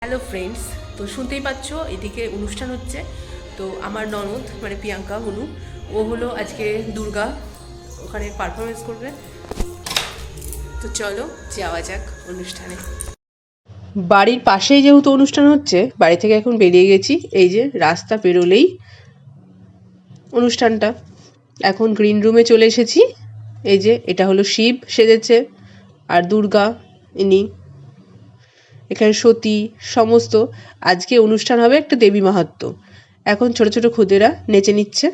Hello friends, তো শুনতেই পাচ্ছ এদিকে অনুষ্ঠান হচ্ছে। তো আমার ননদ মানে প্রিয়াঙ্কা হনু, ও হলো আজকে দুর্গা ওখানে পারফরমেন্স করবে। তো চলো যাওয়া যাক অনুষ্ঠানে। বাড়ির পাশেই যেহেতু অনুষ্ঠান হচ্ছে, বাড়ি থেকে এখন বেরিয়ে গেছি। এই যে রাস্তা পেরোলেই অনুষ্ঠানটা। এখন গ্রিন রুমে চলে এসেছি। এই যে এটা হলো শিব সেজেছে, আর দুর্গা ইনি, এখানে সতী সমস্ত। আজকে অনুষ্ঠান হবে একটা দেবী মাহাত্ম্য। এখন ছোট ছোট খুদেরা নেচে নিচ্ছে।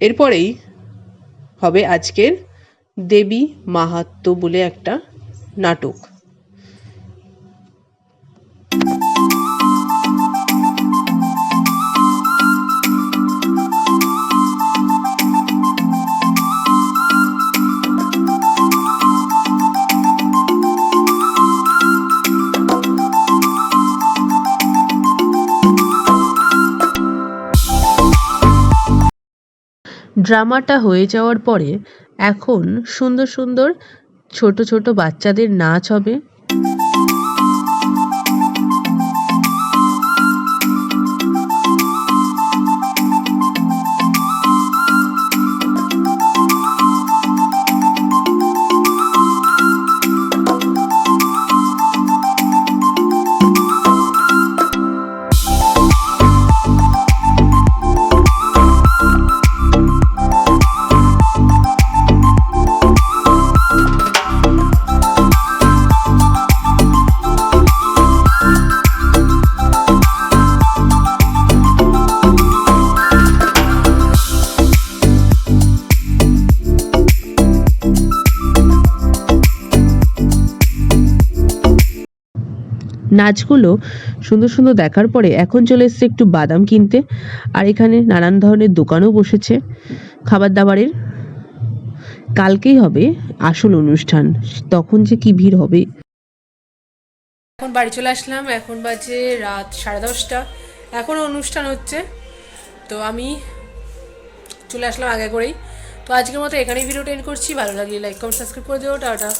এরপরেই হবে আজকের দেবী মাহাত্ম্য বলে একটা নাটক। ড্রামাটা হয়ে যাওয়ার পরে এখন সুন্দর সুন্দর ছোট ছোট বাচ্চাদের নাচ হবে। নাচগুলো সুন্দর সুন্দর দেখার পরে এখন চলে এসছে একটু বাদাম কিনতে। আর এখানে নানান ধরনের দোকানও বসেছে খাবার দাবারের। কালকেই হবে আসল অনুষ্ঠান, তখন যে কি ভিড় হবে। এখন বাড়ি চলে আসলাম, এখন বাজে রাত 10:30। এখনও অনুষ্ঠান হচ্ছে, তো আমি চলে আসলাম আগে করেই। তো আজকের মতো এখানেই ভিডিওটা এন্ড করছি। ভালো লাগলে লাইক কমেন্ট সাবস্ক্রাইব করে দিও। টাটা।